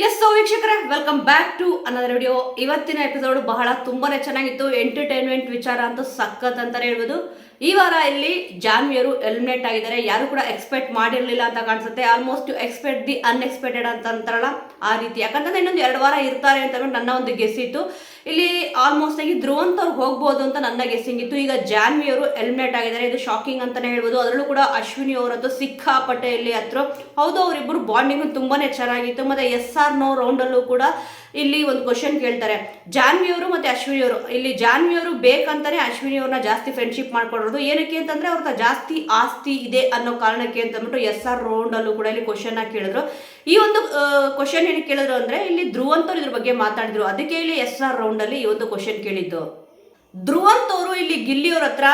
ವೀಕ್ಷಕರೇ, welcome back to another video. ಇವತ್ತಿನ episode ಬಹಳ ತುಂಬಾನೇ ಚೆನ್ನಾಗಿತ್ತು. ಎಂಟರ್ಟೈನ್ಮೆಂಟ್ ವಿಚಾರ ಅಂತೂ ಸಖತ್ ಅಂತಾನೆ ಹೇಳ್ಬೋದು. ಈ ವಾರ ಇಲ್ಲಿ ಜಾನ್ವಿಯರು ಎಲಿಮಿನೇಟ್ ಆಗಿದ್ದಾರೆ. ಯಾರು ಕೂಡ ಎಕ್ಸ್ಪೆಕ್ಟ್ ಮಾಡಿರಲಿಲ್ಲ ಅಂತ ಕಾಣಿಸುತ್ತೆ. ಆಲ್ಮೋಸ್ಟ್ ಎಕ್ಸ್ಪೆಕ್ಟ್ ದಿ ಅನ್ಎಕ್ಸ್ಪೆಕ್ಟೆಡ್ ಅಂತ ಅಂತಾರಲ್ಲ ಆ ರೀತಿ. ಯಾಕಂತಂದ್ರೆ ಇನ್ನೊಂದು 2 ವಾರ ಇರ್ತಾರೆ ಅಂತ ನನ್ನ ಒಂದು ಗೆಸ್ ಇತ್ತು. ಇಲ್ಲಿ ಆಲ್ಮೋಸ್ಟ್ ಆಗಿ ಧ್ರುವಂತ್ ಅವ್ರು ಹೋಗ್ಬೋದು ಅಂತ ನನ್ನ ಗೆಸ್ಸಿಂಗ್ ಇತ್ತು. ಈಗ ಜಾನ್ವಿ ಅವರು ಎಲಿಮಿನೇಟ್ ಆಗಿದ್ದಾರೆ. ಇದು ಶಾಕಿಂಗ್ ಅಂತಾನೆ ಹೇಳ್ಬೋದು. ಅದರಲ್ಲೂ ಕೂಡ ಅಶ್ವಿನಿ ಅವರಂತೂ ಸಿಕ್ಕಾಪಟ್ಟೆ ಇಲ್ಲಿ ಹತ್ರ. ಹೌದು, ಅವರಿಬ್ಬರು ಬಾಂಡಿಂಗ್ ತುಂಬಾನೇ ಚೆನ್ನಾಗಿತ್ತು. ಮತ್ತೆ SR No ರೌಂಡಲ್ಲೂ ಕೂಡ ಇಲ್ಲಿ ಒಂದು ಕ್ವಶನ್ ಕೇಳ್ತಾರೆ. ಜಾನ್ವಿ ಅವರು ಮತ್ತೆ ಅಶ್ವಿನಿ ಅವರು. ಇಲ್ಲಿ ಜಾನ್ವಿ ಅವರು ಬೇಕಂತಾನೆ ಅಶ್ವಿನಿ ಅವ್ರನ್ನ ಜಾಸ್ತಿ ಫ್ರೆಂಡ್ಶಿಪ್ ಮಾಡ್ಕೊಡೋದು. ಏನಕ್ಕೆ ಅಂತಂದ್ರೆ ಅವ್ರ ಜಾಸ್ತಿ ಆಸ್ತಿ ಇದೆ ಅನ್ನೋ ಕಾರಣಕ್ಕೆ ಅಂತ ಅಂದ್ಬಿಟ್ಟು SR ರೌಂಡಲ್ಲೂ ಕೂಡ ಇಲ್ಲಿ ಕ್ವಶನ್ ಕೇಳಿದ್ರು. ಈ ಒಂದು ಕ್ವಶನ್ ಏನಕ್ಕೆ ಕೇಳಿದ್ರು ಅಂದ್ರೆ ಇಲ್ಲಿ ಧ್ರುವಂತ್ ಅವ್ರು ಇದ್ರ ಬಗ್ಗೆ ಮಾತಾಡಿದ್ರು. ಅದಕ್ಕೆ ಇಲ್ಲಿ SR ರೌಂಡಲ್ಲಿ ಈ ಒಂದು ಕ್ವಶನ್ ಕೇಳಿದ್ದು. ಧ್ರುವಂತ್ ಅವರು ಇಲ್ಲಿ ಗಿಲ್ಲಿ ಅವ್ರ ಹತ್ರ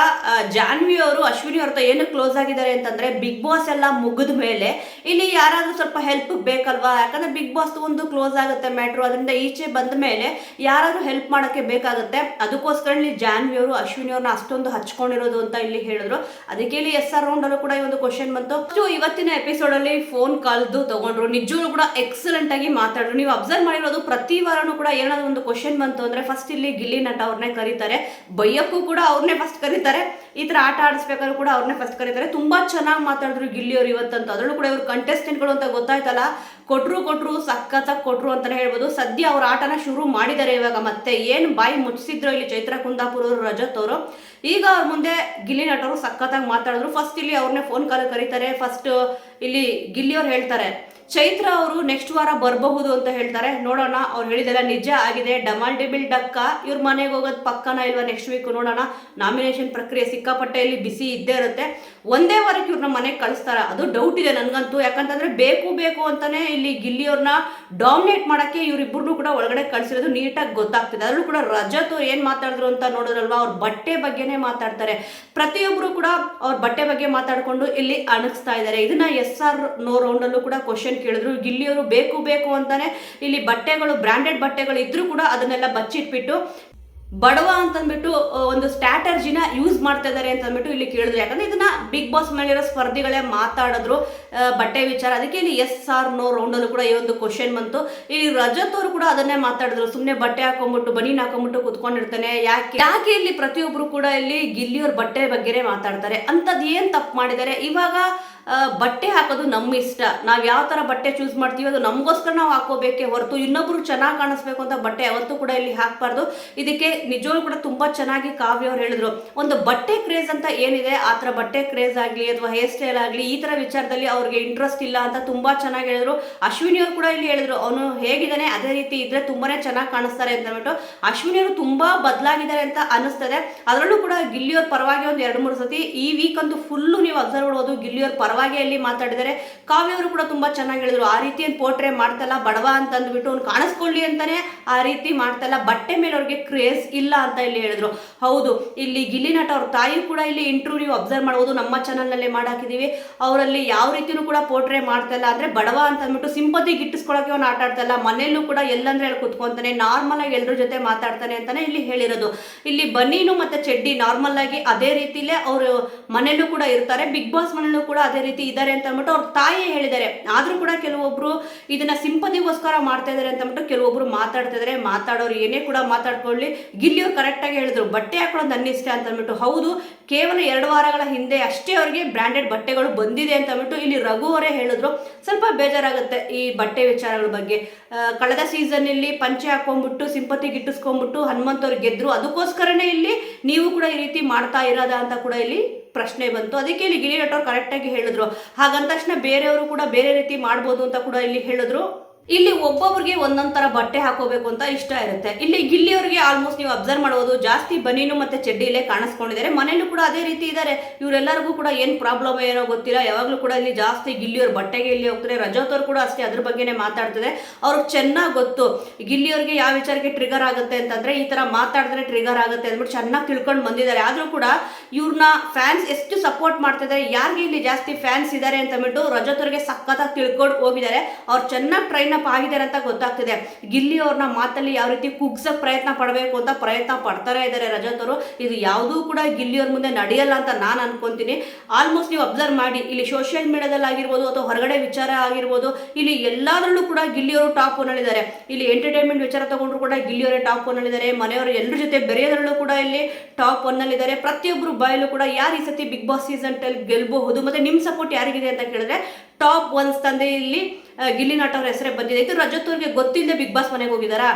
ಜಾನ್ವಿ ಅವರು ಅಶ್ವಿನಿ ಅವ್ರ ಹತ್ರ ಏನು ಕ್ಲೋಸ್ ಆಗಿದ್ದಾರೆ ಅಂತಂದ್ರೆ ಬಿಗ್ ಬಾಸ್ ಎಲ್ಲ ಮುಗಿದ ಮೇಲೆ ಇಲ್ಲಿ ಯಾರಾದ್ರೂ ಸ್ವಲ್ಪ ಹೆಲ್ಪ್ ಬೇಕಲ್ವಾ. ಯಾಕಂದ್ರೆ ಬಿಗ್ ಬಾಸ್ ಒಂದು ಕ್ಲೋಸ್ ಆಗುತ್ತೆ ಮ್ಯಾಟ್ರು. ಅದರಿಂದ ಈಚೆ ಬಂದ ಮೇಲೆ ಯಾರಾದ್ರೂ ಹೆಲ್ಪ್ ಮಾಡೋಕ್ಕೆ ಬೇಕಾಗುತ್ತೆ. ಅದಕ್ಕೋಸ್ಕರ ಇಲ್ಲಿ ಜಾನ್ವಿ ಅವರು ಅಶ್ವಿನಿ ಅವ್ರನ್ನ ಅಷ್ಟೊಂದು ಹಚ್ಕೊಂಡಿರೋದು ಅಂತ ಇಲ್ಲಿ ಹೇಳಿದ್ರು. ಅದಕ್ಕೆ ಇಲ್ಲಿ SR ರೌಂಡಲ್ಲೂ ಕೂಡ ಈ ಒಂದು ಕ್ವಶನ್ ಬಂತು. ಇವತ್ತಿನ ಎಪಿಸೋಡ್ ಅಲ್ಲಿ ಫೋನ್ ಕಾಲ್ದು ತಗೊಂಡ್ರು. ನಿಜವೂ ಕೂಡ ಎಕ್ಸಲೆಂಟ್ ಆಗಿ ಮಾತಾಡ್ರು. ನೀವು ಅಬ್ಸರ್ವ್ ಮಾಡಿರೋದು ಪ್ರತಿ ವಾರನೂ ಕೂಡ ಏನಾದ್ರು ಒಂದು ಕ್ವಶನ್ ಬಂತು ಅಂದ್ರೆ ಫಸ್ಟ್ ಇಲ್ಲಿ ಗಿಲ್ಲಿ ನಟ ಅವ್ರನ್ನೇ ಕರೀತಾರೆ. ಬೈಯಕ್ಕೂ ಕೂಡ ಅವ್ರನ್ನೇ ಫಸ್ಟ್ ಕರೀತಾರೆ. ಈ ತರ ಆಟ ಆಡಿಸ್ಬೇಕಾದ್ರೂ ಕೂಡ ಅವ್ರನ್ನೇ ಫಸ್ಟ್ ಕರೀತಾರೆ. ತುಂಬಾ ಚೆನ್ನಾಗಿ ಮಾತಾಡಿದ್ರು ಗಿಲ್ಲಿಯವರು ಇವತ್ತಂತ. ಅದರಲ್ಲೂ ಕೂಡ ಇವ್ರು ಕಂಟೆಸ್ಟೆಂಟ್ಗಳು ಅಂತ ಗೊತ್ತಾಯ್ತಲ್ಲ, ಕೊಟ್ರು ಸಖತ್ತಾಗಿ ಕೊಟ್ರು ಅಂತಾನೆ ಹೇಳ್ಬೋದು. ಸದ್ಯ ಅವ್ರ ಆಟನ ಶುರು ಮಾಡಿದ್ದಾರೆ ಇವಾಗ. ಮತ್ತೆ ಏನು ಬಾಯಿ ಮುಚ್ಚಿದ್ರು ಇಲ್ಲಿ ಚೈತ್ರ ಕುಂದಾಪುರ ಅವರು, ರಜತ್ ಅವರು. ಈಗ ಅವ್ರ ಮುಂದೆ ಗಿಲ್ಲಿ ನಟರು ಸಖತ್ತಾಗಿ ಮಾತಾಡಿದ್ರು. ಫಸ್ಟ್ ಇಲ್ಲಿ ಅವ್ರನ್ನೇ ಫೋನ್ ಕಾಲ್ ಕರೀತಾರೆ. ಫಸ್ಟ್ ಇಲ್ಲಿ ಗಿಲ್ಲಿಯವ್ರು ಹೇಳ್ತಾರೆ ಚೈತ್ರ ಅವರು ನೆಕ್ಸ್ಟ್ ವಾರ ಬರಬಹುದು ಅಂತ ಹೇಳ್ತಾರೆ. ನೋಡೋಣ, ಅವ್ರು ಹೇಳಿದೆಲ್ಲ ನಿಜ ಆಗಿದೆ. ಡಮಾಲ್ ಡಿಬಿಲ್ ಡಕ್ಕ ಇವ್ರ ಮನೆಗೆ ಹೋಗೋದು ಪಕ್ಕನ ಇಲ್ವಾ ನೆಕ್ಸ್ಟ್ ವೀಕ್ ನೋಡೋಣ. ನಾಮಿನೇಷನ್ ಪ್ರಕ್ರಿಯೆ ಸಿಕ್ಕಾಪಟ್ಟೆ ಇಲ್ಲಿ ಬಿಸಿ ಇದ್ದೇ ಇರುತ್ತೆ. ಒಂದೇ ವಾರಕ್ಕೆ ಇವ್ರನ್ನ ಮನೆಗೆ ಕಳಿಸ್ತಾರ ಅದು ಡೌಟ್ ಇದೆ ನನಗಂತೂ. ಯಾಕಂತಂದ್ರೆ ಬೇಕು ಅಂತಾನೆ ಇಲ್ಲಿ ಗಿಲ್ಲಿಯವ್ರನ್ನ ಡಾಮಿನೇಟ್ ಮಾಡಕ್ಕೆ ಇವರಿಬ್ಬರನ್ನು ಕೂಡ ಒಳಗಡೆ ಕಳಿಸಿರೋದು ನೀಟಾಗಿ ಗೊತ್ತಾಗ್ತಿದೆ. ಅದರಲ್ಲೂ ಕೂಡ ರಜತ್ ಏನ್ ಮಾತಾಡಿದ್ರು ಅಂತ ನೋಡಿದ್ರಲ್ವಾ, ಅವ್ರ ಬಟ್ಟೆ ಬಗ್ಗೆನೇ ಮಾತಾಡ್ತಾರೆ. ಪ್ರತಿಯೊಬ್ಬರು ಕೂಡ ಅವ್ರ ಬಟ್ಟೆ ಬಗ್ಗೆ ಮಾತಾಡ್ಕೊಂಡು ಇಲ್ಲಿ ಅಣಗಿಸ್ತಾ ಇದ್ದಾರೆ. ಇದನ್ನ SR No ರೌಂಡಲ್ಲೂ ಕೂಡ ಕ್ವಶನ್ ಕೇಳಿದ್ರು. ಗಿಲ್ಲಿಯವರು ಬೇಕು ಅಂತಾನೆ ಇಲ್ಲಿ ಬಟ್ಟೆಗಳು, ಬ್ರಾಂಡೆಡ್ ಬಟ್ಟೆಗಳು ಇದ್ರೂ ಕೂಡ ಅದನ್ನೆಲ್ಲ ಬಚ್ಚಿಟ್ಬಿಟ್ಟು ಬಡವ ಅಂತಂದ್ಬಿಟ್ಟು ಒಂದು ಸ್ಟ್ರಾಟರ್ಜಿನ ಯೂಸ್ ಮಾಡ್ತಾ ಇದ್ದಾರೆ ಅಂತ ಅಂದ್ಬಿಟ್ಟು ಇಲ್ಲಿ ಕೇಳಿದ್ರು. ಯಾಕಂದ್ರೆ ಇದನ್ನ ಬಿಗ್ ಬಾಸ್ ಮೇಲಿರೋ ಸ್ಪರ್ಧಿಗಳೇ ಮಾತಾಡಿದ್ರು ಬಟ್ಟೆ ವಿಚಾರ. ಅದಕ್ಕೆ ಇಲ್ಲಿ SR No ರೌಂಡಲ್ಲೂ ಕೂಡ ಈ ಒಂದು ಕ್ವಶನ್ ಬಂತು. ಇಲ್ಲಿ ರಜತ್ ಅವರು ಕೂಡ ಅದನ್ನೇ ಮಾತಾಡಿದ್ರು. ಸುಮ್ಮನೆ ಬಟ್ಟೆ ಹಾಕೊಂಡ್ಬಿಟ್ಟು ಬನೀನ್ ಹಾಕೊಂಡ್ಬಿಟ್ಟು ಕುತ್ಕೊಂಡಿರ್ತಾನೆ, ಯಾಕೆ ಇಲ್ಲಿ ಪ್ರತಿಯೊಬ್ರು ಕೂಡ ಇಲ್ಲಿ ಗಿಲ್ಲಿಯವ್ರ ಬಟ್ಟೆ ಬಗ್ಗೆನೇ ಮಾತಾಡ್ತಾರೆ. ಅಂತದ್ ಏನ್ ತಪ್ಪು ಮಾಡಿದ್ದಾರೆ. ಇವಾಗ ಬಟ್ಟೆ ಹಾಕೋದು ನಮ್ಮ ಇಷ್ಟ. ನಾವು ಯಾವ ತರ ಬಟ್ಟೆ ಚೂಸ್ ಮಾಡ್ತೀವಿ ಅದು ನಮಗೋಸ್ಕರ ನಾವು ಹಾಕೋಬೇಕೇ ಹೊರತು ಇನ್ನೊಬ್ರು ಚೆನ್ನಾಗಿ ಕಾಣಿಸ್ಬೇಕು ಅಂತ ಬಟ್ಟೆ ಯಾವತ್ತೂ ಕೂಡ ಇಲ್ಲಿ ಹಾಕ್ಬಾರ್ದು. ಇದಕ್ಕೆ ನಿಜವಾಗ್ಲೂ ಕೂಡ ತುಂಬಾ ಚೆನ್ನಾಗಿ ಕಾವ್ಯ ಅವ್ರು ಹೇಳಿದ್ರು. ಒಂದು ಬಟ್ಟೆ ಕ್ರೇಜ್ ಅಂತ ಏನಿದೆ ಆ ತರ ಬಟ್ಟೆ ಕ್ರೇಜ್ ಆಗ್ಲಿ ಅಥವಾ ಹೇರ್ ಸ್ಟೈಲ್ ಆಗ್ಲಿ ಈ ತರ ವಿಚಾರದಲ್ಲಿ ಅವ್ರಿಗೆ ಇಂಟ್ರೆಸ್ಟ್ ಇಲ್ಲ ಅಂತ ತುಂಬಾ ಚೆನ್ನಾಗಿ ಹೇಳಿದ್ರು. ಅಶ್ವಿನಿ ಅವರು ಕೂಡ ಇಲ್ಲಿ ಹೇಳಿದ್ರು, ಅವನು ಹೇಗಿದ್ದಾನೆ ಅದೇ ರೀತಿ ಇದ್ರೆ ತುಂಬಾನೇ ಚೆನ್ನಾಗಿ ಕಾಣಿಸ್ತಾರೆ ಅಂತ ಹೇಳ್ಬಿಟ್ಟು. ಅಶ್ವಿನಿ ಅವರು ತುಂಬಾ ಬದಲಾಗಿದ್ದಾರೆ ಅಂತ ಅನಿಸ್ತದೆ. ಅದರಲ್ಲೂ ಕೂಡ ಗಿಲ್ಲಿಯವ್ರ ಪರವಾಗಿ ಒಂದು 2-3 ಸತಿ ಈ ವೀಕ್ ಅಂತೂ ಫುಲ್ಲು ನೀವು ಅಬ್ಸರ್ವ್ ಮಾಡ್ಬೋದು ಗಿಲ್ಲಿಯವ್ರ ಪರವಾಗಿ ಅಲ್ಲಿ ಮಾತಾಡಿದ್ದಾರೆ. ಕಾವ್ಯ ಅವರು ಕೂಡ ತುಂಬಾ ಚೆನ್ನಾಗಿ ಹೇಳಿದ್ರು. ಆ ರೀತಿ ಏನು ಪೋರ್ಟ್ರೇ ಮಾಡ್ತಲ್ಲ, ಬಡವ ಅಂತ ಅಂದ್ಬಿಟ್ಟು ಅವ್ನು ಕಾಣಿಸ್ಕೊಳ್ಳಿ ಅಂತಾನೆ ಆ ರೀತಿ ಮಾಡ್ತಲ್ಲ. ಬಟ್ಟೆ ಮೇಲೆ ಅವ್ರಿಗೆ ಕ್ರೇಜ್ ಇಲ್ಲ ಅಂತ ಇಲ್ಲಿ ಹೇಳಿದ್ರು. ಹೌದು, ಇಲ್ಲಿ ಗಿಲ್ಲಿ ನಟ ಅವ್ರ ತಾಯಿ ಕೂಡ ಇಲ್ಲಿ ಇಂಟರ್ವ್ಯೂ ನೀವು ಅಬ್ಸರ್ವ್ ಮಾಡ್ಬೋದು. ನಮ್ಮ ಚಾನಲ್ ನಲ್ಲಿ ಮಾಡಾಕಿದೀವಿ. ಅವರಲ್ಲಿ ಯಾವ ರೀತಿನೂ ಕೂಡ ಪೋರ್ಟ್ರೇ ಮಾಡ್ತಲ್ಲ. ಅಂದ್ರೆ ಬಡವ ಅಂತ ಅಂದ್ಬಿಟ್ಟು ಸಿಂಪತಿ ಗಿಟ್ಟಿಸ್ಕೊಳಕ್ಕೆ ಅವ್ನು ಆಟ ಆಡ್ತಲ್ಲ. ಮನೆಯಲ್ಲೂ ಕೂಡ ಎಲ್ಲಂದ್ರೆ ಹೇಳಿ ಕುತ್ಕೊಂತಾನೆ, ನಾರ್ಮಲ್ ಆಗಿ ಎಲ್ಲರ ಜೊತೆ ಮಾತಾಡ್ತಾನೆ ಅಂತಾನೆ ಇಲ್ಲಿ ಹೇಳಿರೋದು. ಇಲ್ಲಿ ಬನ್ನೀನು ಮತ್ತೆ ಚಡ್ಡಿ ನಾರ್ಮಲ್ ಆಗಿ ಅದೇ ರೀತಿಲೇ ಅವರು ಮನೆಯಲ್ಲೂ ಕೂಡ ಇರ್ತಾರೆ. ಬಿಗ್ ಬಾಸ್ ಮನೆಯಲ್ಲೂ ಕೂಡ ಅದೇ ರೀತಿ ಇದ್ದಾರೆ ಅಂತ ಅಂದ್ಬಿಟ್ಟು ಅವ್ರ ತಾಯಿ ಹೇಳಿದ್ದಾರೆ. ಆದ್ರೂ ಕೂಡ ಕೆಲವೊಬ್ರು ಇದನ್ನ ಸಿಂಪತಿಗೋಸ್ಕರ ಮಾಡ್ತಾ ಇದಾರೆ ಅಂತ ಅಂದ್ಬಿಟ್ಟು ಕೆಲವೊಬ್ರು ಮಾತಾಡ್ತಾ ಇದಾರೆ. ಮಾತಾಡೋರು ಏನೇ ಕೂಡ ಮಾತಾಡ್ಕೊಳ್ಳಿ, ಗಿಲ್ಲಿಯವ್ರು ಕರೆಕ್ಟ್ ಆಗಿ ಹೇಳಿದ್ರು ಬಟ್ಟೆ ಹಾಕೊಳ್ಳೋದು ನನ್ನ ಇಷ್ಟ ಅಂತ ಅಂದ್ಬಿಟ್ಟು. ಹೌದು, ಕೇವಲ 2 ವಾರಗಳ ಹಿಂದೆ ಅಷ್ಟೇ ಅವ್ರಿಗೆ ಬ್ರಾಂಡೆಡ್ ಬಟ್ಟೆಗಳು ಬಂದಿದೆ ಅಂತ ಅಂದ್ಬಿಟ್ಟು ಇಲ್ಲಿ ರಘು ಅವರೇ ಹೇಳಿದ್ರು. ಸ್ವಲ್ಪ ಬೇಜಾರಾಗುತ್ತೆ ಈ ಬಟ್ಟೆ ವಿಚಾರಗಳ ಬಗ್ಗೆ. ಕಳೆದ ಸೀಸನ್ ಇಲ್ಲಿ ಪಂಚೆ ಹಾಕೊಂಡ್ಬಿಟ್ಟು ಸಿಂಪತಿ ಗಿಟ್ಟಿಸ್ಕೊಂಡ್ಬಿಟ್ಟು ಹನುಮಂತ್ ಅವ್ರು ಗೆದ್ರು. ಅದಕ್ಕೋಸ್ಕರನೇ ಇಲ್ಲಿ ನೀವು ಕೂಡ ಈ ರೀತಿ ಮಾಡ್ತಾ ಇರೋದ ಅಂತ ಕೂಡ ಇಲ್ಲಿ ಪ್ರಶ್ನೆ ಬಂತು. ಅದಕ್ಕೆ ಇಲ್ಲಿ ಗಿಲ್ಲಿ ನಟ ಅವ್ರು ಕರೆಕ್ಟ್ ಆಗಿ ಹೇಳಿದ್ರು. ಹಾಗಂದ ತಕ್ಷಣ ಬೇರೆಯವರು ಕೂಡ ಬೇರೆ ರೀತಿ ಮಾಡ್ಬೋದು ಅಂತ ಕೂಡ ಇಲ್ಲಿ ಹೇಳಿದ್ರು. ಇಲ್ಲಿ ಒಬ್ಬೊಬ್ರಿಗೆ ಒಂದೊಂದ್ ತರ ಬಟ್ಟೆ ಹಾಕೋಬೇಕು ಅಂತ ಇಷ್ಟ ಇರುತ್ತೆ. ಇಲ್ಲಿ ಗಿಲ್ಲಿಯವ್ರಿಗೆ ಆಲ್ಮೋಸ್ಟ್ ನೀವು ಅಬ್ಸರ್ವ್ ಮಾಡಬಹುದು, ಜಾಸ್ತಿ ಬನೀನು ಮತ್ತೆ ಚಡ್ಡಿಲೇ ಕಾಣಿಸ್ಕೊಂಡಿದ್ದಾರೆ. ಮನೇಲೂ ಕೂಡ ಅದೇ ರೀತಿ ಇದ್ದಾರೆ. ಇವರೆಲ್ಲರಿಗೂ ಕೂಡ ಏನ್ ಪ್ರಾಬ್ಲಮ್ ಏನೋ ಗೊತ್ತಿಲ್ಲ. ಯಾವಾಗ್ಲೂ ಕೂಡ ಇಲ್ಲಿ ಜಾಸ್ತಿ ಗಿಲ್ಲಿಯವ್ರ ಬಟ್ಟೆಗೆ ಇಲ್ಲಿ ಹೋಗ್ತಾರೆ. ರಜತ್ ಅವ್ರು ಕೂಡ ಅಷ್ಟೇ ಅದ್ರ ಬಗ್ಗೆನೇ ಮಾತಾಡ್ತಿದೆ. ಅವ್ರಿಗೆ ಚೆನ್ನಾಗಿ ಗೊತ್ತು ಗಿಲ್ಲಿಯವ್ರಿಗೆ ಯಾವ ವಿಚಾರಕ್ಕೆ ಟ್ರಿಗರ್ ಆಗುತ್ತೆ ಅಂತಂದ್ರೆ ಈ ತರ ಮಾತಾಡಿದ್ರೆ ಟ್ರಿಗರ್ ಆಗುತ್ತೆ ಅಂದ್ಬಿಟ್ಟು ಚೆನ್ನಾಗಿ ತಿಳ್ಕೊಂಡು ಬಂದಿದ್ದಾರೆ. ಆದ್ರೂ ಕೂಡ ಇವ್ರನ್ನ ಫ್ಯಾನ್ಸ್ ಎಷ್ಟು ಸಪೋರ್ಟ್ ಮಾಡ್ತಿದ್ದಾರೆ, ಯಾರಿಗೆ ಇಲ್ಲಿ ಜಾಸ್ತಿ ಫ್ಯಾನ್ಸ್ ಇದ್ದಾರೆ ಅಂತ ಅಂದ್ಬಿಟ್ಟು ರಜತ್ ಅವ್ರಿಗೆ ಸಖತ್ತಾಗಿ ತಿಳ್ಕೊಂಡು ಹೋಗಿದ್ದಾರೆ. ಅವ್ರು ಚೆನ್ನಾಗಿ ಟ್ರೈನ್ ಟ್ರೈನ್ ಅಪ್ ಆಗಿದ್ದಾರೆ ಅಂತ ಗೊತ್ತಾಗ್ತಿದೆ. ಗಿಲ್ಲಿ ಅವ್ರನ್ನ ಮಾತಲ್ಲಿ ಯಾವ ರೀತಿ ಕುಗ್ಸಕ್ ಪ್ರಯತ್ನ ಪಡಬೇಕು ಅಂತ ಪ್ರಯತ್ನ ಪಡ್ತಾನೆ ಇದ್ದಾರೆ ರಜತ್ ಅವರು. ಇದು ಯಾವುದೂ ಕೂಡ ಗಿಲ್ಲಿಯವ್ರ ಮುಂದೆ ನಡೆಯಲ್ಲ ಅಂತ ನಾನು ಅನ್ಕೊಂತೀನಿ. ಆಲ್ಮೋಸ್ಟ್ ನೀವು ಅಬ್ಸರ್ವ್ ಮಾಡಿ, ಇಲ್ಲಿ ಸೋಷಿಯಲ್ ಮೀಡಿಯಾದಲ್ಲಿ ಆಗಿರ್ಬೋದು ಅಥವಾ ಹೊರಗಡೆ ವಿಚಾರ ಆಗಿರ್ಬೋದು, ಇಲ್ಲಿ ಎಲ್ಲಾದ್ರಲ್ಲೂ ಕೂಡ ಗಿಲ್ಲಿಯವರು ಟಾಪ್ ಒನ್ನಲ್ಲಿದ್ದಾರೆ. ಇಲ್ಲಿ ಎಂಟರ್ಟೈನ್ಮೆಂಟ್ ವಿಚಾರ ತಗೊಂಡ್ರು ಕೂಡ ಗಿಲ್ಲಿಯವರೇ ಟಾಪ್ ಒನ್ನಲ್ಲಿದ್ದಾರೆ. ಮನೆಯವರು ಎಲ್ಲರ ಜೊತೆ ಬೆರೆಯೋದ್ರಲ್ಲೂ ಕೂಡ ಇಲ್ಲಿ ಟಾಪ್ ಒನ್ನಲ್ಲಿದ್ದಾರೆ. ಪ್ರತಿಯೊಬ್ಬರು ಬಾಯಲ್ಲೂ ಕೂಡ ಯಾರು ಈ ಸತಿ ಬಿಗ್ ಬಾಸ್ ಸೀಸನ್ 12 ಗೆಲ್ಬಹುದು ಮತ್ತೆ ನಿಮ್ಮ ಸಪೋರ್ಟ್ ಯಾರಿಗಿದೆ ಅಂತ ಕೇಳಿದ್ರೆ ಟಾಪ್ 1 ತಂದೆ ಇಲ್ಲಿ ಗಿಲ್ಲಿ ನಟ ಅವ್ರ ಹೆಸರೇ ಬಂದಿದೆ. ಇದು ರಜತ್ ಅವ್ರಿಗೆ ಗೊತ್ತಿಲ್ಲದೆ ಬಿಗ್ ಬಾಸ್ ಮನೆಗೆ ಹೋಗಿದಾರಾ?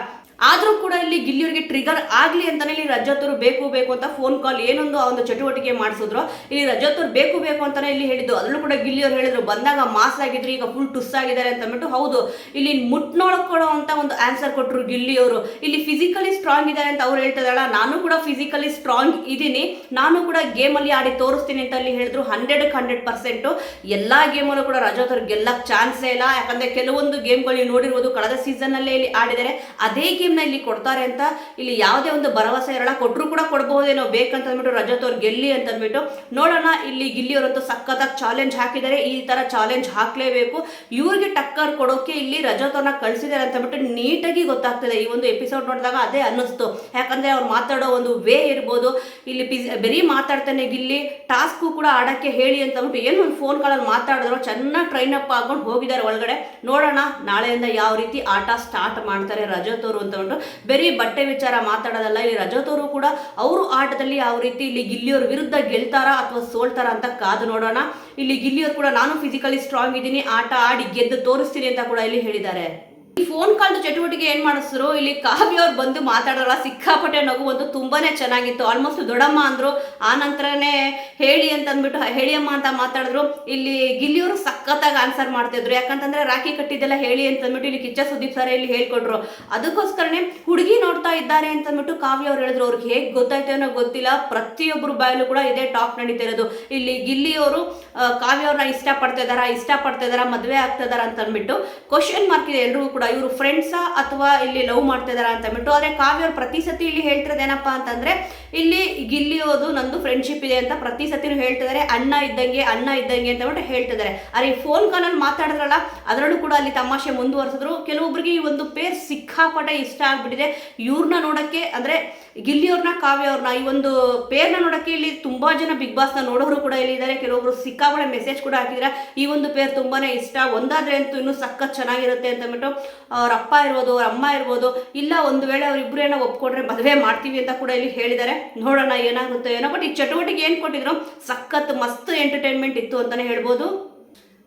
ಆದ್ರೂ ಕೂಡ ಇಲ್ಲಿ ಗಿಲ್ಲಿಯವರಿಗೆ ಟ್ರಿಗರ್ ಆಗ್ಲಿ ಅಂತಾನೆ ಇಲ್ಲಿ ರಜತ್ ಅವರು ಬೇಕು ಅಂತ ಫೋನ್ ಕಾಲ್ ಏನೊಂದು ಆ ಒಂದು ಚಟುವಟಿಕೆ ಮಾಡಿಸಿದ್ರು. ಇಲ್ಲಿ ರಜತ್ ಅವ್ರು ಬೇಕು ಅಂತಾನೆ ಇಲ್ಲಿ ಹೇಳಿದ್ದು. ಅದರಲ್ಲೂ ಕೂಡ ಗಿಲ್ಲಿಯವ್ರು ಹೇಳಿದ್ರು ಬಂದಾಗ ಮಾಸ್ ಆಗಿದ್ರು, ಈಗ ಫುಲ್ ಟುಸ್ ಆಗಿದ್ದಾರೆ ಅಂತ ಅಂದ್ಬಿಟ್ಟು. ಹೌದು, ಇಲ್ಲಿ ಮುಟ್ನೋಡ್ಕೊಳ್ಳೋ ಅಂತ ಒಂದು ಆನ್ಸರ್ ಕೊಟ್ಟರು ಗಿಲ್ಲಿಯವರು. ಇಲ್ಲಿ ಫಿಸಿಕಲಿ ಸ್ಟ್ರಾಂಗ್ ಇದ್ದಾರೆ ಅಂತ ಅವ್ರು ಹೇಳ್ತಿದ್ದಾಳ, ನಾನು ಕೂಡ ಫಿಸಿಕಲಿ ಸ್ಟ್ರಾಂಗ್ ಇದ್ದೀನಿ, ನಾನು ಕೂಡ ಗೇಮಲ್ಲಿ ಆಡಿ ತೋರಿಸ್ತೀನಿ ಅಂತ ಅಲ್ಲಿ ಹೇಳಿದ್ರು. 100% ಎಲ್ಲಾ ಗೇಮಲ್ಲೂ ಕೂಡ ರಜತ್ ಅವ್ರು ಗೆಲ್ಲಕ್ ಚಾನ್ಸೇ ಇಲ್ಲ. ಯಾಕಂದ್ರೆ ಕೆಲವೊಂದು ಗೇಮ್ಗಳು ನೀವು ನೋಡಿರ್ಬೋದು, ಕಳೆದ ಸೀಸನ್ ಅಲ್ಲೇ ಇಲ್ಲಿ ಆಡಿದ್ದಾರೆ. ಅದೇ ಗೇಮ್ನ ಇಲ್ಲಿ ಕೊಡ್ತಾರೆ ಅಂತ ಇಲ್ಲಿ ಯಾವುದೇ ಒಂದು ಭರವಸೆ ಇರಲ್ಲ. ಕೊಟ್ಟರು ಕೂಡ ಕೊಡಬಹುದೇನೋ ಬೇಕಂತ ಅಂದ್ಬಿಟ್ಟು ರಜತ್ ಅವ್ರು ಗೆಲ್ಲಿ ಅಂತ ಅಂದ್ಬಿಟ್ಟು. ನೋಡೋಣ, ಇಲ್ಲಿ ಗಿಲ್ಲಿಯವರಂತೂ ಸಖತ್ತಾಗಿ ಚಾಲೆಂಜ್ ಹಾಕಿದ್ದಾರೆ. ಈ ತರ ಚಾಲೆಂಜ್ ಹಾಕ್ಲೇಬೇಕು. ಇವ್ರಿಗೆ ಟಕ್ಕರ್ ಕೊಡೋಕೆ ಇಲ್ಲಿ ರಜತ್ ಅವ್ರನ್ನ ಕಳಿಸಿದ್ದಾರೆ ಅಂತ ಅಂದ್ಬಿಟ್ಟು ನೀಟಾಗಿ ಗೊತ್ತಾಗ್ತದೆ. ಈ ಒಂದು ಎಪಿಸೋಡ್ ನೋಡಿದಾಗ ಅದೇ ಅನ್ನಿಸ್ತು. ಯಾಕಂದ್ರೆ ಅವ್ರು ಮಾತಾಡೋ ಒಂದು ವೇ ಇರ್ಬೋದು, ಇಲ್ಲಿ ಬರೀ ಮಾತಾಡ್ತಾನೆ ಗಿಲ್ಲಿ, ಟಾಸ್ಕು ಕೂಡ ಆಡಕ್ಕೆ ಹೇಳಿ ಅಂತ ಅಂದ್ಬಿಟ್ಟು ಏನು ಒಂದು ಫೋನ್ ಕಾಲಲ್ಲಿ ಮಾತಾಡಿದ್ರು. ಚೆನ್ನಾಗಿ ಟ್ರೈನ್ ಅಪ್ ಆಕೊಂಡು ಹೋಗಿದ್ದಾರೆ ಒಳಗಡೆ. ನೋಡೋಣ ನಾಳೆಯಿಂದ ಯಾವ ರೀತಿ ಆಟ ಸ್ಟಾರ್ಟ್ ಮಾಡ್ತಾರೆ ರಜತ್ ಅವರು ಅಂತ. ಬರೀ ಬಟ್ಟೆ ವಿಚಾರ ಮಾತಾಡೋದಲ್ಲ, ಇಲ್ಲಿ ರಜತ್ ಅವರು ಕೂಡ ಅವರು ಆಟದಲ್ಲಿ ಯಾವ ರೀತಿ ಇಲ್ಲಿ ಗಿಲ್ಲಿಯವ್ರ ವಿರುದ್ಧ ಗೆಲ್ತಾರಾ ಅಥವಾ ಸೋಲ್ತಾರ ಅಂತ ಕಾದು ನೋಡೋಣ. ಇಲ್ಲಿ ಗಿಲ್ಲಿಯವ್ರು ಕೂಡ ನಾನು ಫಿಸಿಕಲಿ ಸ್ಟ್ರಾಂಗ್ ಇದ್ದೀನಿ, ಆಟ ಆಡಿ ಗೆದ್ದು ತೋರಿಸ್ತೀನಿ ಅಂತ ಕೂಡ ಇಲ್ಲಿ ಹೇಳಿದ್ದಾರೆ. ಈ ಫೋನ್ ಕಾಲ್ದು ಚಟುವಟಿಕೆ ಏನ್ ಮಾಡಿಸಿದ್ರು, ಇಲ್ಲಿ ಕಾವ್ಯ ಅವ್ರು ಬಂದು ಮಾತಾಡೋಲ್ಲ, ಸಿಕ್ಕಾಪಟ್ಟೆ ನಗು ಒಂದು ತುಂಬಾನೇ ಚೆನ್ನಾಗಿತ್ತು. ಆಲ್ಮೋಸ್ಟ್ ದೊಡ್ಡಮ್ಮ ಅಂದ್ರು, ಆ ನಂತರನೇ ಹೇಳಿ ಅಂತ ಅಂದ್ಬಿಟ್ಟು ಹೇಳಿಯಮ್ಮ ಅಂತ ಮಾತಾಡಿದ್ರು. ಇಲ್ಲಿ ಗಿಲ್ಲಿಯವರು ಸಖತ್ತಾಗಿ ಆನ್ಸರ್ ಮಾಡ್ತಿದ್ರು. ಯಾಕಂತಂದ್ರೆ ರಾಖಿ ಕಟ್ಟಿದ್ದೆಲ್ಲ ಹೇಳಿ ಅಂತ ಅಂದ್ಬಿಟ್ಟು ಇಲ್ಲಿ ಕಿಚ್ಚ ಸುದೀಪ್ ಸರ್ ಇಲ್ಲಿ ಹೇಳ್ಕೊಟ್ರು. ಅದಕ್ಕೋಸ್ಕರನೇ ಹುಡುಗಿ ನೋಡ್ತಾ ಇದ್ದಾರೆ ಅಂತ ಅಂದ್ಬಿಟ್ಟು ಕಾವ್ಯ ಅವ್ರು ಹೇಳಿದ್ರು. ಅವ್ರಿಗೆ ಹೇಗೆ ಗೊತ್ತಾಯ್ತು ಅನ್ನೋ ಗೊತ್ತಿಲ್ಲ, ಪ್ರತಿಯೊಬ್ಬರು ಬಾಯಲ್ಲೂ ಕೂಡ ಇದೇ ಟಾಪ್ ನಡೀತಾ ಇರೋದು. ಇಲ್ಲಿ ಗಿಲ್ಲಿಯವರು ಕಾವ್ಯ ಅವ್ರನ್ನ ಇಷ್ಟಪಡ್ತಾ ಇದಾರ ಮದುವೆ ಆಗ್ತಾ ಇದಾರ ಅಂತ ಅಂದ್ಬಿಟ್ಟು ಕ್ವಶನ್ ಮಾರ್ಕ್ ಇದೆ ಎಲ್ರಿಗೂ ಕೂಡ. ಇವರು ಫ್ರೆಂಡ್ಸಾ ಅಥವಾ ಇಲ್ಲಿ ಲವ್ ಮಾಡ್ತಾ ಇದಾರ ಅಂತ ಅಂದ್ಬಿಟ್ಟು. ಆದ್ರೆ ಕಾವ್ಯ ಅವ್ರು ಪ್ರತಿ ಸತಿ ಇಲ್ಲಿ ಹೇಳ್ತಿರೋದೇನಪ್ಪಾ ಅಂತಂದ್ರೆ, ಇಲ್ಲಿ ಗಿಲ್ಲಿಯೋದು ನಂದು ಫ್ರೆಂಡ್ಶಿಪ್ ಇದೆ ಅಂತ ಪ್ರತಿ ಸತಿನೂ ಹೇಳ್ತಿದ್ದಾರೆ. ಅಣ್ಣ ಇದ್ದಂಗೆ ಅಂತ ಅಂದ್ಬಿಟ್ಟು ಹೇಳ್ತಿದ್ದಾರೆ. ಅರೆ ಫೋನ್ ಕಾಲಲ್ಲಿ ಮಾತಾಡಿದ್ರಲ್ಲ, ಅದರಲ್ಲೂ ಕೂಡ ಅಲ್ಲಿ ತಮಾಷೆ ಮುಂದುವರೆಸಿದ್ರು. ಕೆಲವೊಬ್ಬರಿಗೆ ಈ ಒಂದು ಪೇರ್ ಸಿಕ್ಕಾಪಟ್ಟೆ ಇಷ್ಟ ಆಗ್ಬಿಟ್ಟಿದೆ. ಇವ್ರನ್ನ ನೋಡಕ್ಕೆ ಅಂದ್ರೆ ಗಿಲ್ಲಿಯವ್ರನ್ನ ಕಾವ್ಯ ಅವ್ರನ್ನ ಈ ಒಂದು ಪೇರ್ನ ನೋಡಕ್ಕೆ ಇಲ್ಲಿ ತುಂಬಾ ಜನ ಬಿಗ್ ಬಾಸ್ ನ ನೋಡೋರು ಕೂಡ ಇಲ್ಲಿ ಇದ್ದಾರೆ. ಕೆಲವೊಬ್ರು ಸಿಕ್ಕಾಪಟ್ಟೆ ಮೆಸೇಜ್ ಕೂಡ ಹಾಕಿದ್ರೆ ಈ ಒಂದು ಪೇರ್ ತುಂಬಾನೇ ಇಷ್ಟ, ಒಂದಾದ್ರೆ ಅಂತೂ ಇನ್ನೂ ಸಖತ್ ಚೆನ್ನಾಗಿರುತ್ತೆ ಅಂತ ಅಂದ್ಬಿಟ್ಟು. ಅವ್ರ ಅಪ್ಪ ಇರ್ಬೋದು, ಅವ್ರ ಅಮ್ಮ ಇರ್ಬೋದು, ಇಲ್ಲ ಒಂದು ವೇಳೆ ಅವ್ರಿಬ್ರು ಏನೋ ಒಪ್ಕೊಂಡ್ರೆ ಮದುವೆ ಮಾಡ್ತೀವಿ ಅಂತ ಕೂಡ ಇಲ್ಲಿ ಹೇಳಿದ್ದಾರೆ. ನೋಡೋಣ ಏನಾಗುತ್ತೆ ಏನೋ. ಬಟ್ ಈ ಚಟುವಟಿಕೆ ಏನ್ ಕೊಟ್ಟಿದ್ರು ಸಖತ್ ಮಸ್ತ್ ಎಂಟರ್ಟೈನ್ಮೆಂಟ್ ಇತ್ತು ಅಂತಾನೆ ಹೇಳ್ಬೋದು.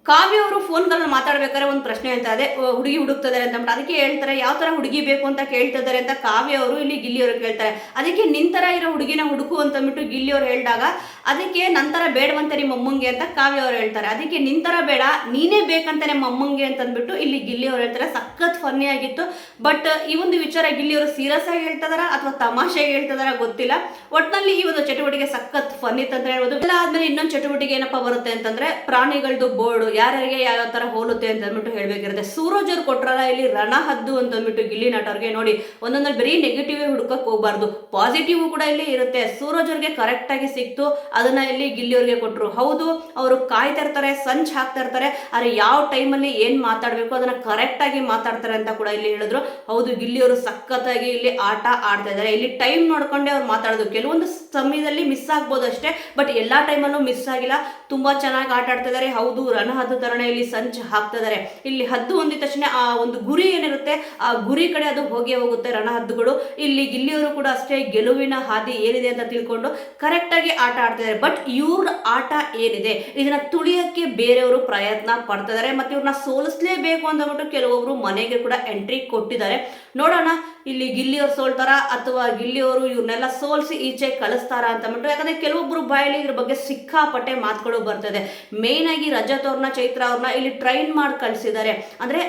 ಕಾವ್ಯ ಅವರು ಫೋನ್ಗಳಲ್ಲಿ ಮಾತಾಡ್ಬೇಕಾದ್ರೆ ಒಂದು ಪ್ರಶ್ನೆ ಹೇಳ್ತಾ ಇದೆ, ಹುಡುಗಿ ಹುಡುಕ್ತಿದ್ದಾರೆ ಅಂತ. ಅದಕ್ಕೆ ಹೇಳ್ತಾರೆ ಯಾವ ತರ ಹುಡುಗಿ ಬೇಕು ಅಂತ ಕೇಳ್ತಿದ್ದಾರೆ ಅಂತ ಕಾವ್ಯ ಅವರು ಇಲ್ಲಿ ಗಿಲ್ಲಿಯವರು ಕೇಳ್ತಾರೆ. ಅದಕ್ಕೆ ನಿಂತರ ಇರೋ ಹುಡುಗಿನ ಹುಡುಕು ಅಂತ ಅಂದ್ಬಿಟ್ಟು ಗಿಲ್ಲಿಯವರು ಹೇಳಿದಾಗ, ಅದಕ್ಕೆ ನಂತರ ಬೇಡವಂತ ನಿಮ್ಮ ಅಮ್ಮಂಗೆ ಅಂತ ಕಾವ್ಯ ಅವರು ಹೇಳ್ತಾರೆ. ಅದಕ್ಕೆ ನಿಂತರ ಬೇಡ, ನೀನೇ ಬೇಕಂತ ನಿಮ್ಮ ಅಮ್ಮಂಗೆ ಅಂತ ಅಂದ್ಬಿಟ್ಟು ಇಲ್ಲಿ ಗಿಲ್ಲಿಯವರು ಹೇಳ್ತಾರೆ. ಸಖತ್ ಫನ್ನಿ ಆಗಿತ್ತು. ಬಟ್ ಈ ಒಂದು ವಿಚಾರ ಗಿಲ್ಲಿಯವರು ಸೀರಿಯಸ್ ಆಗಿ ಹೇಳ್ತಿದಾರ ಅಥವಾ ತಮಾಷೆಗೆ ಹೇಳ್ತಿದಾರ ಗೊತ್ತಿಲ್ಲ. ಒಟ್ನಲ್ಲಿ ಈ ಒಂದು ಚಟುವಟಿಕೆ ಸಖತ್ ಫನ್ನಿ ಅಂತ ಹೇಳ್ಬೋದು. ಎಲ್ಲ ಆದ್ಮೇಲೆ ಇನ್ನೊಂದು ಚಟುವಟಿಕೆ ಏನಪ್ಪಾ ಬರುತ್ತೆ ಅಂತಂದ್ರೆ, ಪ್ರಾಣಿಗಳದ್ದು ಬೋರ್ಡು ಯಾರ್ಯಾರಿಗೆ ಯಾವ ತರ ಹೋಲುತ್ತೆ ಅಂತ ಅಂದ್ಬಿಟ್ಟು ಹೇಳ್ಬೇಕಿರುತ್ತೆ. ಸೂರಜ್ ಅವ್ರು ಕೊಟ್ರಲ್ಲ ಇಲ್ಲಿ ರಣಹದ್ದು ಅಂತ ಅಂದ್ಬಿಟ್ಟು ಗಿಲ್ಲಿ ನಟವ್ರಿಗೆ. ನೋಡಿ, ಒಂದೊಂದಲ್ಲಿ ಬರೀ ನೆಗೆಟಿವ್ ಹುಡುಕಕ್ ಹೋಗ್ಬಾರ್ದು, ಪಾಸಿಟಿವ್ ಕೂಡ ಇಲ್ಲಿ ಇರುತ್ತೆ. ಸೂರಜ್ ಅವ್ರಿಗೆ ಕರೆಕ್ಟ್ ಆಗಿ ಸಿಕ್ತು, ಅದನ್ನ ಇಲ್ಲಿ ಗಿಲ್ಲಿಯವ್ರಿಗೆ ಕೊಟ್ರು. ಹೌದು, ಅವರು ಕಾಯ್ತಾ ಇರ್ತಾರೆ, ಸಂಚ್ ಹಾಕ್ತಾ ಇರ್ತಾರೆ, ಆದ್ರೆ ಯಾವ ಟೈಮಲ್ಲಿ ಏನ್ ಮಾತಾಡ್ಬೇಕು ಅದನ್ನ ಕರೆಕ್ಟ್ ಆಗಿ ಮಾತಾಡ್ತಾರೆ ಅಂತ ಕೂಡ ಇಲ್ಲಿ ಹೇಳಿದ್ರು. ಹೌದು, ಗಿಲ್ಲಿಯವರು ಸಖತ್ತಾಗಿ ಇಲ್ಲಿ ಆಟ ಆಡ್ತಾ ಇದ್ದಾರೆ. ಇಲ್ಲಿ ಟೈಮ್ ನೋಡ್ಕೊಂಡೆ ಅವ್ರು ಮಾತಾಡೋದು. ಕೆಲವೊಂದು ಸಮಯದಲ್ಲಿ ಮಿಸ್ ಆಗ್ಬೋದು ಅಷ್ಟೇ, ಬಟ್ ಎಲ್ಲಾ ಟೈಮಲ್ಲೂ ಮಿಸ್ ಆಗಿಲ್ಲ. ತುಂಬಾ ಚೆನ್ನಾಗಿ ಆಟ ಆಡ್ತಾ ಇದ್ದಾರೆ. ಹೌದು, ರಣಹದ್ದು ತರಣ ಇಲ್ಲಿ ಸಂಚು ಹಾಕ್ತಾ ಇದ್ದಾರೆ. ಇಲ್ಲಿ ಹದ್ದು ಹೊಂದಿದ ತಕ್ಷಣ ಆ ಒಂದು ಗುರಿ ಏನಿರುತ್ತೆ, ಆ ಗುರಿ ಕಡೆ ಅದು ಹೋಗುತ್ತೆ ರಣಹದ್ದುಗಳು. ಇಲ್ಲಿ ಗಿಲ್ಲಿಯವರು ಕೂಡ ಅಷ್ಟೇ ಗೆಲುವಿನ ಹಾದಿ ಏನಿದೆ ಅಂತ ತಿಳ್ಕೊಂಡು ಕರೆಕ್ಟ್ ಆಗಿ ಆಟ ಆಡ್ತಿದ್ದಾರೆ. ಬಟ್ ಇವ್ರ ಆಟ ಏನಿದೆ ಇದನ್ನ ತುಳಿಯಕ್ಕೆ ಬೇರೆಯವರು ಪ್ರಯತ್ನ ಪಡ್ತಾ ಇದ್ದಾರೆ. ಮತ್ತೆ ಇವ್ರನ್ನ ಸೋಲಿಸಲೇಬೇಕು ಅಂದ್ಬಿಟ್ಟು ಕೆಲವೊಬ್ರು ಮನೆಗೆ ಕೂಡ ಎಂಟ್ರಿ ಕೊಟ್ಟಿದ್ದಾರೆ. ನೋಡೋಣ ಇಲ್ಲಿ ಗಿಲ್ಲಿಯವ್ರು ಸೋಲ್ತಾರ ಅಥವಾ ಗಿಲ್ಲಿಯವರು ಇವ್ರನ್ನೆಲ್ಲ ಸೋಲಿಸಿ ಈಚೆ ಕಳಿಸ್ತಾರ ಅಂತ ಅಂದ್ಬಿಟ್ಟು. ಯಾಕಂದ್ರೆ ಕೆಲವೊಬ್ರು ಬಾಯಲ್ಲಿ ಇದ್ರ ಬಗ್ಗೆ ಸಿಕ್ಕಾಪಟ್ಟೆ ಮಾತುಗಳು ಬರ್ತದೆ. ಮೇನ್ ಆಗಿ ರಜತ್ ಅವ್ರನ್ನ, ಚೈತ್ರ ಅವ್ರನ್ನ ಇಲ್ಲಿ ಟ್ರೈನ್ ಮಾಡಿ ಕಳಿಸಿದ್ದಾರೆ. ಅಂದ್ರೆ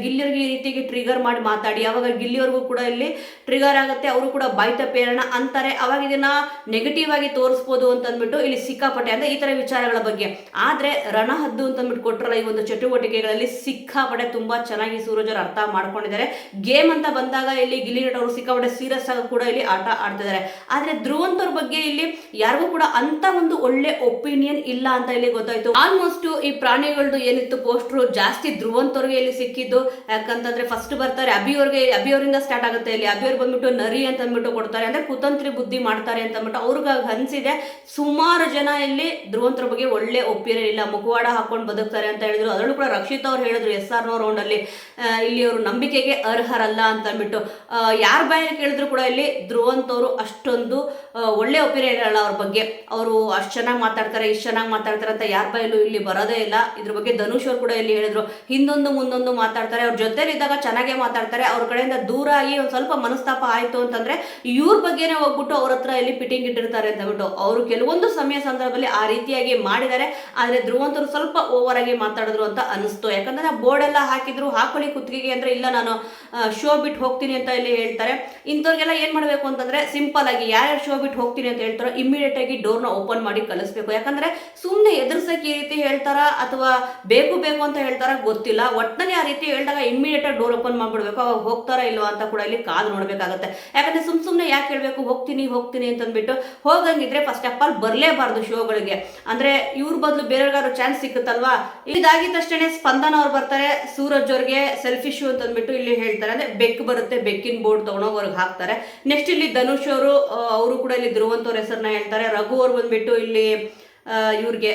ಗಿಲ್ಲಿಯವ್ರಿಗೆ ಈ ರೀತಿಗೆ ಟ್ರಿಗರ್ ಮಾಡಿ ಮಾತಾಡಿ, ಅವಾಗ ಗಿಲ್ಲಿಯವ್ರಿಗೂ ಕೂಡ ಇಲ್ಲಿ ಟ್ರಿಗರ್ ಆಗುತ್ತೆ, ಅವರು ಕೂಡ ಬಾಯ್ತಪ್ಪೇರಣ ಅಂತಾರೆ. ಅವಾಗ ಇದನ್ನ ನೆಗೆಟಿವ್ ಆಗಿ ತೋರಿಸ್ಬೋದು ಅಂತ ಅಂದ್ಬಿಟ್ಟು ಇಲ್ಲಿ ಸಿಕ್ಕಾಪಟ್ಟೆ ಅಂದ್ರೆ ಈ ತರ ವಿಚಾರಗಳ ಬಗ್ಗೆ. ಆದ್ರೆ ರಣಹದ್ದು ಅಂತ ಅಂದ್ಬಿಟ್ಟು ಕೊಟ್ಟರಲ್ಲ ಈ ಒಂದು ಚಟುವಟಿಕೆಗಳಲ್ಲಿ ಸಿಕ್ಕಾಪಟ್ಟೆ ತುಂಬಾ ಚೆನ್ನಾಗಿ ಸೂರಜ್ ಅವರು ಅರ್ಥ ಮಾಡ್ಕೊಂಡಿದ್ದಾರೆ. ಗೇಮ್ ಅಂತ ಬಂದಾಗ ಇಲ್ಲಿ ಗಿಲ್ಲಿ ನಟ ಅವರು ಸಿಕ್ಕಾಪಟ್ಟೆ ಸೀರಿಯಸ್ ಆಗಿ ಕೂಡ ಇಲ್ಲಿ ಆಟ ಆಡ್ತಿದ್ದಾರೆ. ಆದ್ರೆ ಧ್ರುವಂತ್ ಅವ್ರ ಬಗ್ಗೆ ಇಲ್ಲಿ ಯಾರಿಗೂ ಕೂಡ ಅಂತ ಒಂದು ಒಳ್ಳೆ ಒಪಿನಿಯನ್ ಇಲ್ಲ ಅಂತ ಇಲ್ಲಿ ಗೊತ್ತಾಯ್ತು. ಆಲ್ಮೋಸ್ಟ್ ಈ ಪ್ರಾಣಿಗಳದ್ದು ಏನಿತ್ತು ಪೋಸ್ಟರ್ ಜಾಸ್ತಿ ಧ್ರುವಂತ್ ಅವ್ರಿಗೆ ಇಲ್ಲಿ ಸಿಕ್ಕಿದ್ದು. ಯಾಕಂತಂದ್ರೆ ಫಸ್ಟ್ ಬರ್ತಾರೆ ಅಭಿ ಅವರಿಂದ ಸ್ಟಾರ್ಟ್ ಆಗುತ್ತೆ. ಇಲ್ಲಿ ಅಭಿ ಅವ್ರು ಬಂದ್ಬಿಟ್ಟು ನರಿ ಅಂತ ಅಂದ್ಬಿಟ್ಟು ಕೊಡ್ತಾರೆ, ಅಂದ್ರೆ ಕುತಂತ್ರಿ ಬುದ್ಧಿ ಮಾಡ್ತಾರೆ ಅಂತ ಅಂದ್ಬಿಟ್ಟು ಅವ್ರಿಗೆ ಅನ್ಸಿದೆ. ಸುಮಾರು ಜನ ಇಲ್ಲಿ ಧ್ರುವಂತ್ ಅವ್ರ ಬಗ್ಗೆ ಒಳ್ಳೆ ಒಪಿನಿಯನ್ ಇಲ್ಲ, ಮುಖವಾಡ ಹಾಕೊಂಡು ಬದುಕ್ತಾರೆ ಅಂತ ಹೇಳಿದ್ರು. ಅದರಲ್ಲೂ ಕೂಡ ರಕ್ಷಿತ್ ಅವ್ರು ಹೇಳಿದ್ರು SR ರೌಂಡ್ ಅಲ್ಲಿ ಇಲ್ಲಿ ಅವರು ನಂಬಿಕೆಗೆ ಅರ್ಹರಲ್ಲ ಅಂತ ಅಂದ್ಬಿಟ್ಟು. ಯಾರ ಬಾಯಲ್ಲಿ ಕೇಳಿದ್ರು ಕೂಡ ಇಲ್ಲಿ ಧ್ರುವಂತ್ ಅವರು ಅಷ್ಟೊಂದು ಒಳ್ಳೆ ಒಪಿನಿಯನ್ ಇರಲ್ಲ ಅವ್ರ ಬಗ್ಗೆ. ಅವರು ಅಷ್ಟು ಚೆನ್ನಾಗಿ ಮಾತಾಡ್ತಾರೆ, ಇಷ್ಟು ಚೆನ್ನಾಗಿ ಮಾತಾಡ್ತಾರೆ ಅಂತ ಯಾರ ಬಾಯಲ್ಲೂ ಇಲ್ಲಿ ಬರೋದೇ ಇಲ್ಲ. ಇದ್ರ ಬಗ್ಗೆ ಧನುಷ್ ಅವ್ರು ಕೂಡ ಇಲ್ಲಿ ಹೇಳಿದ್ರು, ಹಿಂದೊಂದು ಮುಂದೊಂದು ಮಾತಾಡ್ತಾರೆ, ಅವ್ರ ಜೊತೆಲಿದ್ದಾಗ ಚೆನ್ನಾಗೇ ಮಾತಾಡ್ತಾರೆ, ಅವ್ರ ಕಡೆಯಿಂದ ದೂರ ಆಗಿ ಒಂದು ಸ್ವಲ್ಪ ಮನಸ್ತಾಪ ಆಯ್ತು ಅಂತಂದ್ರೆ ಇವ್ರ ಬಗ್ಗೆನೇ ಹೋಗ್ಬಿಟ್ಟು ಅವ್ರ ಹತ್ರ ಇಲ್ಲಿ ಪಿಟಿಂಗ್ ಇಟ್ಟಿರ್ತಾರೆ ಅಂತ ಬಿಟ್ಟು. ಅವರು ಕೆಲವೊಂದು ಸಂದರ್ಭದಲ್ಲಿ ಆ ರೀತಿಯಾಗಿ ಮಾಡಿದ್ದಾರೆ. ಆದ್ರೆ ಧ್ರುವಂತ್ ಅವರು ಸ್ವಲ್ಪ ಓವರ್ ಆಗಿ ಮಾತಾಡಿದ್ರು ಅಂತ ಅನಿಸ್ತು. ಯಾಕಂದ್ರೆ ಬೋರ್ಡ್ ಎಲ್ಲ ಹಾಕಿದ್ರು, ಹಾಕೊಳ್ಳಿ ಕುತ್ತಿಗೆಗೆ ಅಂದ್ರೆ ಇಲ್ಲ ನಾನು ಶೋ ಬಿಟ್ಟು ಹೋಗ್ತೀನಿ ಅಂತ ಇಲ್ಲಿ ಹೇಳ್ತಾರೆ. ಇಂಥವ್ರಿಗೆಲ್ಲ ಏನ್ ಮಾಡಬೇಕು ಅಂತಂದ್ರೆ ಸಿಂಪಲ್ ಆಗಿ ಯಾರ್ಯಾರು ಶೋ ಬಿಟ್ಟು ಹೋಗ್ತೀನಿ ಅಂತ ಹೇಳ್ತಾರೋ ಇಮಿಡಿಯೇಟ್ ಆಗಿ ಡೋರ್ನ ಓಪನ್ ಮಾಡಿ ಕಳಿಸ್ಬೇಕು. ಯಾಕಂದ್ರೆ ಸುಮ್ಮನೆ ಎದುರ್ಸಕ್ಕೆ ಈ ರೀತಿ ಹೇಳ್ತಾರ ಅಥವಾ ಬೇಕು ಅಂತ ಹೇಳ್ತಾರ ಗೊತ್ತಿಲ್ಲ. ಒಟ್ಟಿನಲ್ಲಿ ಆ ರೀತಿ ಹೇಳಿದಾಗ ಇಮಿಡಿಯೇಟ್ ಆಗಿ ಡೋರ್ ಓಪನ್ ಮಾಡ್ಬಿಡ್ಬೇಕು. ಅವಾಗ ಹೋಗ್ತಾರ ಇಲ್ವಾ ಅಂತ ಕೂಡ ಇಲ್ಲಿ ಕಾದು ನೋಡ್ಬೇಕಾಗತ್ತೆ. ಯಾಕಂದ್ರೆ ಸುಮ್ಮನೆ ಯಾಕೆ ಹೇಳ್ಬೇಕು ಹೋಗ್ತೀನಿ ಅಂತ ಅಂದ್ಬಿಟ್ಟು ಹೋಗಂಗಿದ್ರೆ ಫಸ್ಟ್ ಆಫ್ ಆಲ್ ಬರಲೇಬಾರ್ದು ಶೋಗಳಿಗೆ. ಅಂದ್ರೆ ಇವ್ರ ಬದಲು ಬೇರೆಯವ್ರಿಗಾದ್ರು ಚಾನ್ಸ್ ಸಿಕ್ಕುತ್ತಲ್ವಾ. ಇದಾಗಿದ ತಕ್ಷಣ ಸ್ಪಂದನ ಅವ್ರು ಬರ್ತಾರೆ, ಸೂರಜ್ ಅವ್ರಿಗೆ ಸೆಲ್ಫಿಶ್ ಅಂತ ಅಂದ್ಬಿಟ್ಟು ಇಲ್ಲಿ ಹೇಳ್ತಾರೆ. ಅಂದ್ರೆ ಬೆಕ್ ಬರುತ್ತೆ, ಬೆಕ್ಕಿನ ಬೋರ್ಡ್ ತಗೊಂಡೋಗಿ ಅವ್ರಿಗೆ ಹಾಕ್ತಾರೆ. ನೆಕ್ಸ್ಟ್ ಇಲ್ಲಿ ಧನುಷ್ ಅವರು ಕೂಡ ಇಲ್ಲಿ ಧ್ರುವಂತ್ ಅವ್ರ ಹೆಸರನ್ನ ಹೇಳ್ತಾರೆ. ರಘು ಅವ್ರು ಬಂದ್ಬಿಟ್ಟು ಇಲ್ಲಿ ಇವ್ರಿಗೆ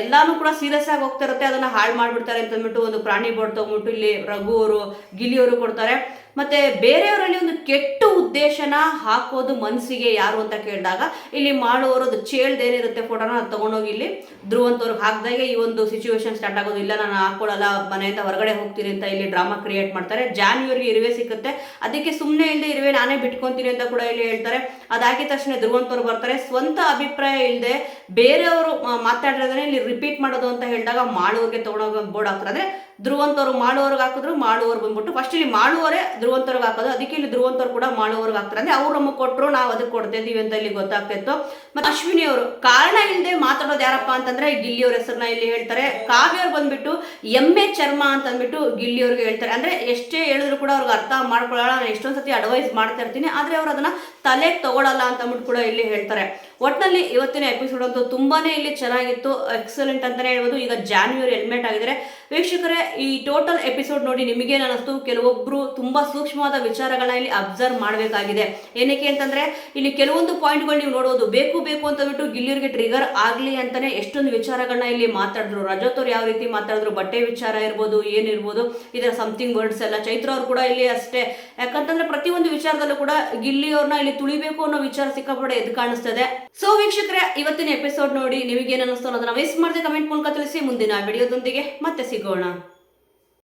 ಎಲ್ಲಾನು ಕೂಡ ಸೀರಿಯಸ್ ಆಗಿ ಹೋಗ್ತಾ ಇರುತ್ತೆ, ಅದನ್ನ ಹಾಳು ಮಾಡ್ಬಿಡ್ತಾರೆ ಅಂತ ಅಂದ್ಬಿಟ್ಟು ಒಂದು ಪ್ರಾಣಿ ಬೋರ್ಡ್ ತಗೊಂಡ್ಬಿಟ್ಟು ಇಲ್ಲಿ ರಘು ಅವರು ಗಿಲಿ ಅವರು ಕೊಡ್ತಾರೆ. ಮತ್ತೆ ಬೇರೆಯವರಲ್ಲಿ ಒಂದು ಕೆಟ್ಟ ಉದ್ದೇಶನ ಹಾಕೋದು ಮನಸ್ಸಿಗೆ ಯಾರು ಅಂತ ಕೇಳಿದಾಗ ಇಲ್ಲಿ ಮಾಡುವವರದು ಚೇಳ್ದೇನಿರುತ್ತೆ ಫೋಟೋನ ಅದು ತಗೊಂಡೋಗಿ ಇಲ್ಲಿ ಧ್ರುವಂತ್ ಅವ್ರಿಗೆ ಹಾಕಿದಾಗ ಈ ಒಂದು ಸಿಚುವೇಶನ್ ಸ್ಟಾರ್ಟ್ ಆಗೋದು. ಇಲ್ಲ ನಾನು ಹಾಕೊಳ್ಳಲ್ಲ, ಮನೆಯಿಂದ ಹೊರಗಡೆ ಹೋಗ್ತೀನಿ ಅಂತ ಇಲ್ಲಿ ಡ್ರಾಮಾ ಕ್ರಿಯೇಟ್ ಮಾಡ್ತಾರೆ. ಜಾನ್ವರಿಗೆ ಇರುವೆ ಸಿಕ್ಕುತ್ತೆ, ಅದಕ್ಕೆ ಸುಮ್ಮನೆ ಇಲ್ಲದೆ ಇರುವೆ ನಾನೇ ಬಿಟ್ಕೊಂತೀನಿ ಅಂತ ಕೂಡ ಇಲ್ಲಿ ಹೇಳ್ತಾರೆ. ಅದಾಗಿದ ತಕ್ಷಣ ಧ್ರುವಂತ್ ಅವ್ರು ಬರ್ತಾರೆ. ಸ್ವಂತ ಅಭಿಪ್ರಾಯ ಇಲ್ಲದೆ ಬೇರೆಯವರು ಮಾತಾಡಿರೋದನ್ನ ಇಲ್ಲಿ ರಿಪೀಟ್ ಮಾಡೋದು ಅಂತ ಹೇಳಿದಾಗ ಮಾಡುವವ್ರಿಗೆ ತಗೊಂಡೋಗಿ ಬೋರ್ಡ್ ಹಾಕ್ತಾರೆ. ಅಂದ್ರೆ ಧ್ರುವಂತ್ ಅವರು ಮಾಡುವವ್ರಿಗೆ ಹಾಕಿದ್ರು, ಮಾಡುವವ್ರು ಬಂದ್ಬಿಟ್ಟು ಫಸ್ಟ್ ಇಲ್ಲಿ ಮಾಡುವವರೇ ಧ್ರುವಂತ್ ಅವ್ರಿಗೆ ಹಾಕೋದು, ಅದಕ್ಕೆ ಇಲ್ಲಿ ಧ್ರುವಂತ್ ಅವ್ರು ಕೂಡ ಮಾಡುವವ್ರಿಗೆ ಹಾಕ್ತಾರೆ. ಅಂದ್ರೆ ಅವ್ರು ನಮಗೆ ಕೊಟ್ಟರು, ನಾವು ಅದಕ್ಕೆ ಕೊಡ್ತಿದ್ದೀವಿ ಅಂತ ಇಲ್ಲಿ ಗೊತ್ತಾಗ್ತಿತ್ತು. ಮತ್ತೆ ಅಶ್ವಿನಿ ಅವರು ಕಾರಣ ಇಲ್ಲದೆ ಮಾತಾಡೋದು ಯಾರಪ್ಪ ಅಂತಂದ್ರೆ ಗಿಲ್ಲಿ ಅವ್ರ ಹೆಸರನ್ನ ಇಲ್ಲಿ ಹೇಳ್ತಾರೆ. ಕಾವ್ಯ ಅವ್ರು ಬಂದ್ಬಿಟ್ಟು ಎಮ್ಮೆ ಚರ್ಮ ಅಂತ ಅಂದ್ಬಿಟ್ಟು ಗಿಲ್ಲಿ ಅವ್ರಿಗೆ ಹೇಳ್ತಾರೆ. ಅಂದ್ರೆ ಎಷ್ಟೇ ಹೇಳಿದ್ರು ಕೂಡ ಅವ್ರಿಗೆ ಅರ್ಥ ಮಾಡ್ಕೊಳ್ಳೋಣ, ನಾನು ಎಷ್ಟೊಂದು ಸತಿ ಅಡ್ವೈಸ್ ಮಾಡ್ತಾ ಇರ್ತೀನಿ, ಆದ್ರೆ ಅವ್ರು ಅದನ್ನ ತಲೆಗೆ ತಗೊಳ್ಳಲ್ಲ ಅಂತ ಅಂದ್ಬಿಟ್ಟು ಕೂಡ ಇಲ್ಲಿ ಹೇಳ್ತಾರೆ. ಒಟ್ಟಿನಲ್ಲಿ ಇವತ್ತಿನ ಎಪಿಸೋಡ್ ಅಂತೂ ತುಂಬಾನೇ ಇಲ್ಲಿ ಚೆನ್ನಾಗಿತ್ತು, ಎಕ್ಸಲೆಂಟ್ ಅಂತಾನೆ ಹೇಳ್ಬೋದು. ಈಗ ಜಾನ್ವರಿ ಎಲಿಮಿನೇಟ್ ಆಗಿದ್ದಾರೆ. ವೀಕ್ಷಕರೇ, ಈ ಟೋಟಲ್ ಎಪಿಸೋಡ್ ನೋಡಿ ನಿಮಗೇನು ಅನ್ನಿಸ್ತು? ಕೆಲವೊಬ್ರು ತುಂಬಾ ಸೂಕ್ಷ್ಮವಾದ ವಿಚಾರಗಳನ್ನ ಇಲ್ಲಿ ಅಬ್ಸರ್ವ್ ಮಾಡಬೇಕಾಗಿದೆ. ಏನಕ್ಕೆ ಅಂತಂದ್ರೆ ಇಲ್ಲಿ ಕೆಲವೊಂದು ಪಾಯಿಂಟ್ಗಳು ನೀವು ನೋಡೋದು ಬೇಕು ಅಂತ ಬಿಟ್ಟು ಗಿಲ್ಲಿಯರಿಗೆ ಟ್ರಿಗರ್ ಆಗ್ಲಿ ಅಂತಾನೆ ಎಷ್ಟೊಂದು ವಿಚಾರಗಳನ್ನ ಇಲ್ಲಿ ಮಾತಾಡಿದ್ರು. ರಜತ್ ಅವ್ರು ಯಾವ ರೀತಿ ಮಾತಾಡಿದ್ರು, ಬಟ್ಟೆ ವಿಚಾರ ಇರ್ಬೋದು, ಏನಿರ್ಬೋದು, ಇದರ ಸಮಥಿಂಗ್ ವರ್ಡ್ಸ್ ಎಲ್ಲ. ಚೈತ್ರ ಅವ್ರು ಕೂಡ ಇಲ್ಲಿ ಅಷ್ಟೇ. ಯಾಕಂತಂದ್ರೆ ಪ್ರತಿಯೊಂದು ವಿಚಾರದಲ್ಲೂ ಕೂಡ ಗಿಲ್ಲಿ ಅವ್ರನ್ನ ಇಲ್ಲಿ ತುಳಿಬೇಕು ಅನ್ನೋ ವಿಚಾರ ಸಿಕ್ಕಾಪಟ್ಟೆ ಎದ್ದು ಕಾಣಿಸ್ತದೆ. ಸೊ ವೀಕ್ಷಕರೇ, ಇವತ್ತಿನ ಎಪಿಸೋಡ್ ನೋಡಿ ನಿಮಗೇನು ಅನ್ನಿಸ್ತು ಅನ್ನೋದನ್ನ ವೇಸ್ಟ್ ಮಾಡದೆ ಕಮೆಂಟ್ ಮೂಲಕ ತಿಳಿಸಿ. ಮುಂದಿನ ವಿಡಿಯೋದೊಂದಿಗೆ ಮತ್ತೆ ಸಿಗೋಣ.